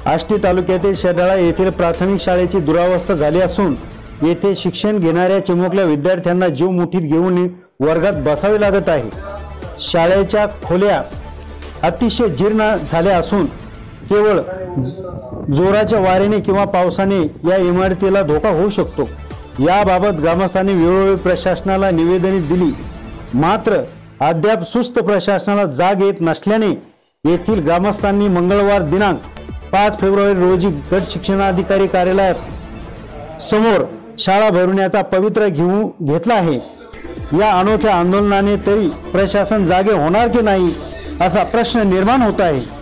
आष्टी तालुक्यातील शेडाळा येथील प्राथमिक शाळेची दुरावस्था झाली असून येथे शिक्षण घेणाऱ्या चिमुकल्या विद्यार्थ्यांना जीव मुठीत घेऊन वर्गात बसावे लागत आहे। शाळेच्या खोल्या अतिशय जीर्ण झाल्या असून केवळ जोराच्या वाऱ्याने किंवा पावसाने या इमारतीला धोका होऊ शकतो। याबाबत ग्रामस्थांनी वेळोवेळी प्रशासनाला निवेदने दिली, मात्र अद्याप सुस्त प्रशासनाला जाग येत नसल्याने येथील ग्रामस्थांनी मंगळवार दिनांक 5 फेब्रुवारी रोजी गट शिक्षणाधिकारी कार्यालयात समोर शाळा भरवण्याचा पवित्रा घेतला आहे। या अनोख्या आंदोलनाने तरी प्रशासन जागे होणार की नाही असा प्रश्न निर्माण होत आहे।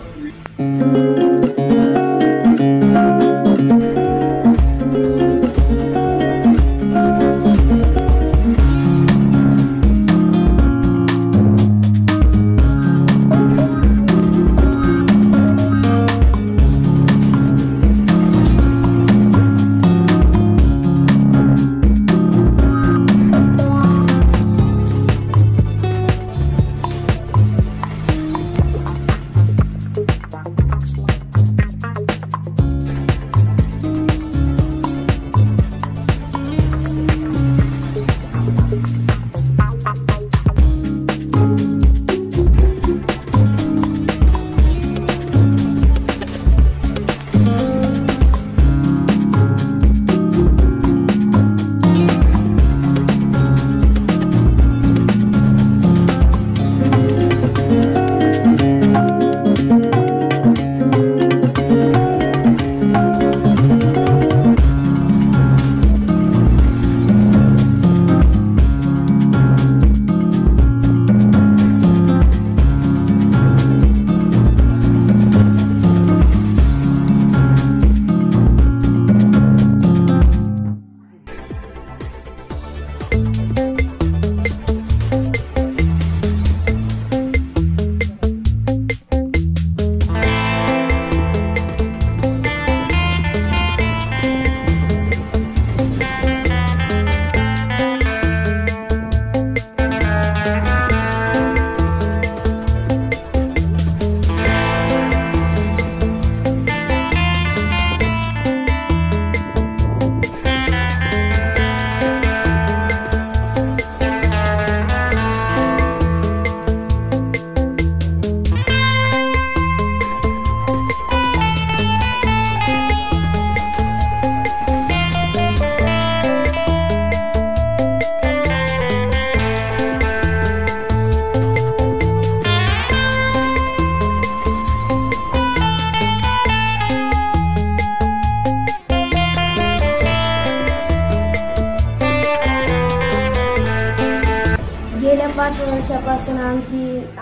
गेल्या 5 वर्षापासून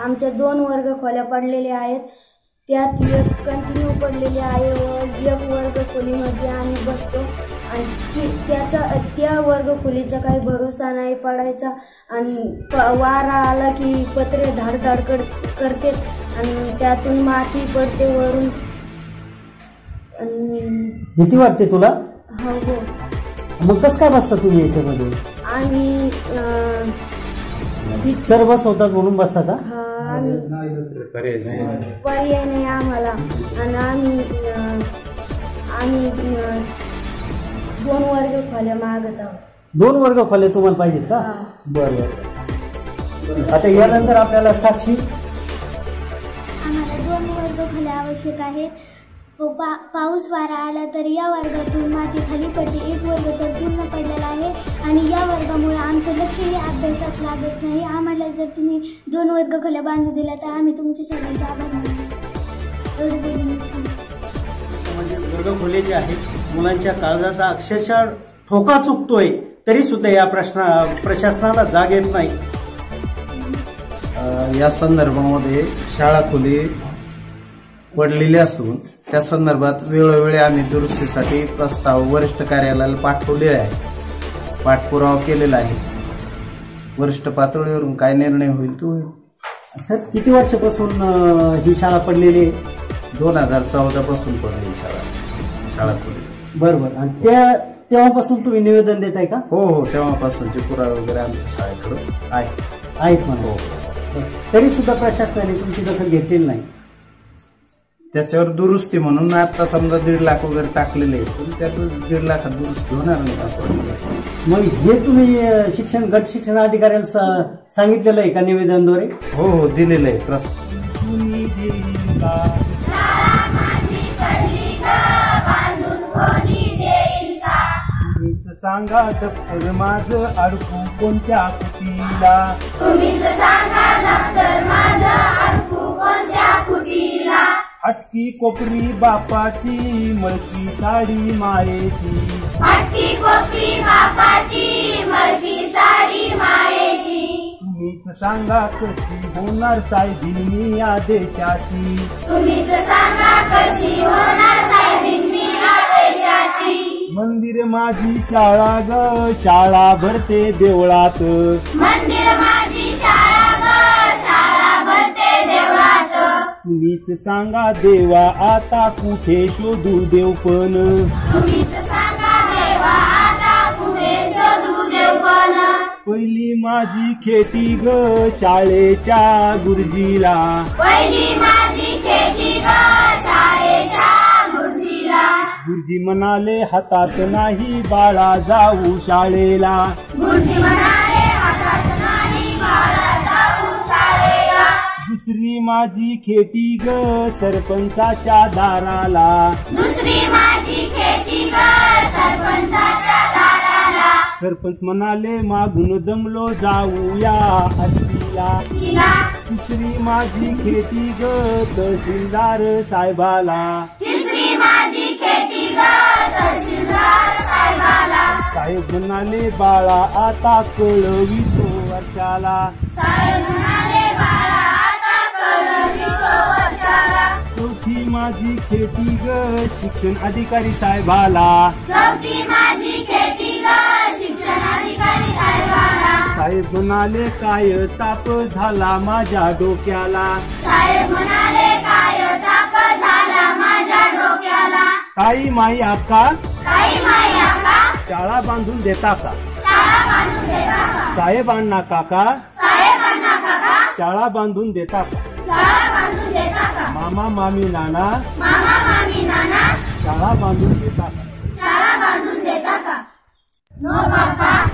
आमच्या 2 वर्ग खोल्या पडलेल्या आहेत। त्यात एक कंटिन्यू पडलेली आहे व एक वर्ग खोलीमध्ये आम्ही बसतो आणि त्या वर्ग खोलीचा काही भरोसा नाही पडायचा आणि वारा आला की पत्रे धाडधाड करते आणि त्यातून माती पडते वरून। भीती वाटते तुला? हो। मग कसं काय बसता तुम्ही याच्यामध्ये? आणि सर बसवतात म्हणून बसता का? पर्याय नाही आम्हाला आणि आम्ही 2 वर्ग खोल्या मागत आहोत। 2 वर्ग खोल्या तुम्हाला पाहिजेत का? बरं। आता यानंतर आपल्याला साक्षी, आम्हाला 2 वर्ग खोल्या आवश्यक आहेत। पाऊस वारा आला तर या वर्गातून माती खाली पडते। एक वर्ग तर पूर्ण पडलेला आहे आणि या वर्गामुळे आमचं लक्षही अभ्यासात लागत नाही। आम्हाला जर तुम्ही 2 वर्ग खोल्या बांधून दिल्या तर आम्ही तुमचे सगळ्यांचे आभार मानू। म्हणजे वर्ग खोले जे आहेत मुलांच्या काळजाचा अक्षरशः ठोका चुकतोय तरी सुद्धा या प्रशासनाला जाग येत नाही। या संदर्भामध्ये शाळा खोली पडलेली असून त्या संदर्भात वेळोवेळी आम्ही दुरुस्तीसाठी प्रस्ताव वरिष्ठ कार्यालयाला पाठवले आहे, पाठपुरावा केलेला आहे। वरिष्ठ पातळीवरून काय निर्णय होईल तो होईल। सर किती वर्षापासून ही शाळा पडलेली आहे? 2014 पासून पडलेली शाळा खोली। बरोबर। आणि तेव्हापासून तुम्ही निवेदन देताय का? हो, तेव्हापासूनचे पुरावे वगैरे आमच्या शाळेकडे आहेत म्हणून। तरी सुद्धा प्रशासनाने तुमची दखल घेतलेली नाही। त्याच्यावर दुरुस्ती म्हणून आता समजा 1.5 लाख वगैरे टाकलेले आहे, पण त्यातून 1.5 लाखात दुरुस्ती होणार नाही असं वाटतं. मग हे तुम्ही गट शिक्षण अधिकाऱ्याला सांगितलेलं आहे का निवेदनाद्वारे? हो दिलेलं आहे प्रस्ताव. सांगा दप्तर माझं अडकू कोणत्या कुटीला? हटकी कोपरी बापाची मळकी साडी मायेची. तुम्हीच सांगा कशी होणार साहेबीन मी या देशाची. मंदिर माझी शाळा ग शाळा भरते देवळात. तुम्हीच सांगा देवा आता कुठे शोधू देवपण. पहिली माझी खेती ग शाळेच्या गुरुजीला. गुरुजी म्हणाले हातात नाही बाळा जाऊ शाळेला. दुसरी माझी खेती ग सरपंचाच्या दाराला. सरपंच म्हणाले मागून दमलो जाऊया आष्टीला. तिसरी माझी खेती ग तहसीलदार साहेबाला. साहेब म्हणाले बाळा आता कळवितो वर्षाला. चौथी माझी खेती ग शिक्षण अधिकारी साहेबाला. साहेब म्हणाले काय ताप झाला माझ्या डोक्याला. ताई माई आका शाळा बांधून देता का? साहेबांना काका शाळा बांधून देता का? मामा मामी नाना शाळा बांधून देता का?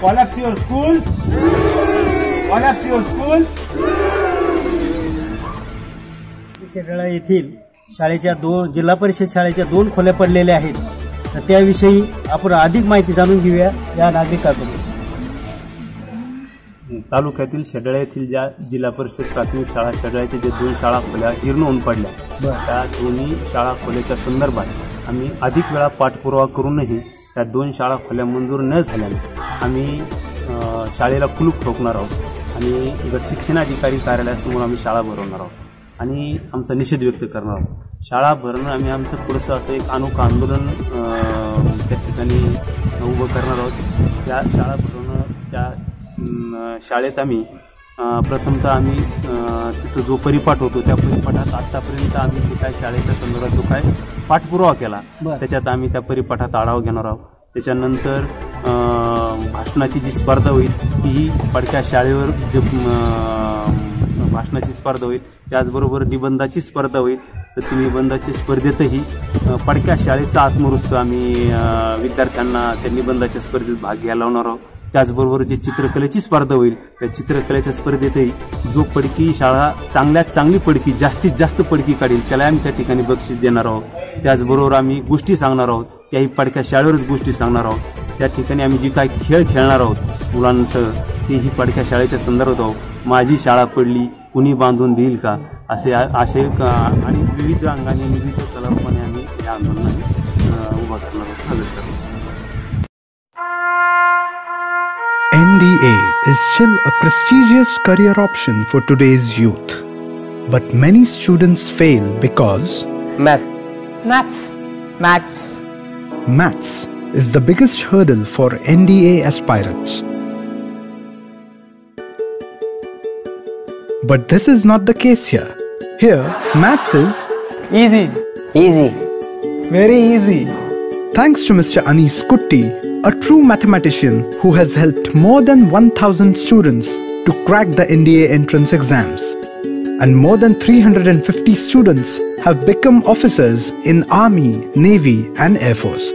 Collapse your school. Collapse your school. शेरळा येथील शाळेच्या जिल्हा परिषद शाळेच्या 2 खोल्या पडलेल्या आहेत. तर त्याविषयी आपण अधिक माहिती जाणून घेऊया या नागरिकांकडून. तालुक्यातील शेरळा येथील ज्या जिल्हा परिषद प्राथमिक शाळा शेरळ्याच्या जे 2 शाळा खोल्या जीर्ण होऊन पडल्या, त्या दोन्ही शाळा खोल्याच्या संदर्भात आम्ही अधिक वेळा पाठपुरावा करूनही त्या 2 शाळा खोल्या मंजूर न झाल्याने आम्ही शाळेला कुलूप ठोकणार आहोत आणि गट शिक्षणाधिकारी कार्यालयासमोर आम्ही शाळा भरवणार आहोत आणि आमचा निषेध व्यक्त करणार आहोत. शाळा भरणं आम्ही आमचं थोडंसं असं एक अनोखं आंदोलन त्या ठिकाणी उभं करणार आहोत. त्या शाळा भरवणं त्या शाळेत आम्ही प्रथमतः आम्ही तिथं जो परिपाठ होतो त्या परिपाठात आतापर्यंत आम्ही जे काय शाळेच्या संदर्भात जो काय पाठपुरावा केला त्याच्यात आम्ही त्या परिपाठात आढावा घेणार आहोत. त्याच्यानंतर भाषणाची जी स्पर्धा होईल तीही पडक्या शाळेवर जे भाषणाची स्पर्धा होईल, त्याचबरोबर निबंधाची स्पर्धा होईल. तर ती निबंधाची स्पर्धेतही पडक्या शाळेचा आत्मवृत्त आम्ही विद्यार्थ्यांना त्या निबंधाच्या स्पर्धेत भाग घ्यायला लावणार आहोत. त्याचबरोबर जे चित्रकलेची स्पर्धा होईल त्या चित्रकलेच्या स्पर्धेतही जो पडकी शाळा चांगल्यात चांगली पडकी जास्तीत जास्त पडकी काढेल त्याला आम्ही त्या ठिकाणी बक्षीस देणार आहोत. त्याचबरोबर आम्ही गोष्टी सांगणार आहोत, त्याही पडक्या शाळेवरच गोष्टी सांगणार आहोत. त्या ठिकाणी आम्ही जी काही खेळ खेळणार आहोत मुलांसह तेही पडक्या शाळेच्या संदर्भात आहोत. माझी शाळा पडली कुणी बांधून देईल का असे आशय आणि विविध अंगाने विविध कलारूपाने आम्ही या आंदोलनाने उभा करणार आहोत. NDA is still a prestigious career option for today's youth. But many students fail because Maths is the biggest hurdle for NDA aspirants. But this is not the case here. Here, Maths is easy. Very easy. Thanks to Mr. Anis Kutti, a true mathematician who has helped more than 1,000 students to crack the NDA entrance exams. and more than 350 students have become officers in Army, Navy and Air Force.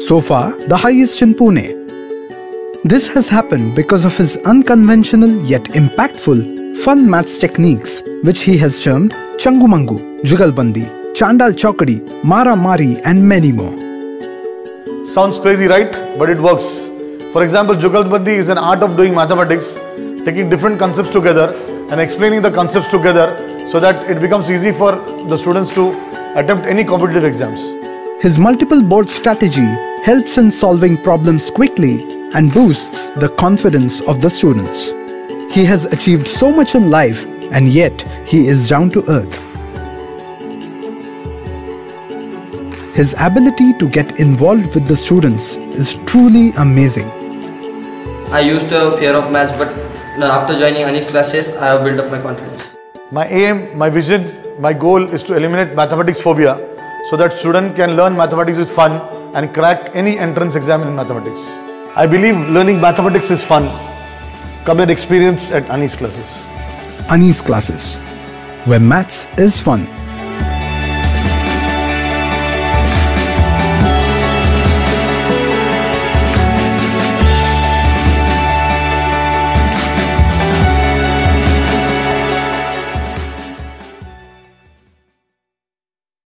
So far, the highest in Pune. This has happened because of his unconventional yet impactful fun maths techniques, which he has termed Changumangu, Jugalbandi, Chandal Chokadi, Mara Mari and many more. Sounds crazy, right? But it works. For example, Jugalbandi is an art of doing mathematics, taking different concepts together and explaining the concepts together so that it becomes easy for the students to attempt any competitive exams. His multiple board strategy helps in solving problems quickly and boosts the confidence of the students. He has achieved so much in life and yet he is down to earth. His ability to get involved with the students is truly amazing. I used to have fear of maths, but after joining Anish classes, I have built up my confidence. My aim, my vision, my goal is to eliminate mathematics phobia so that students can learn mathematics with fun and crack any entrance exam in mathematics. I believe learning mathematics is fun. Come and experience at Anish classes. Anish classes, where maths is fun.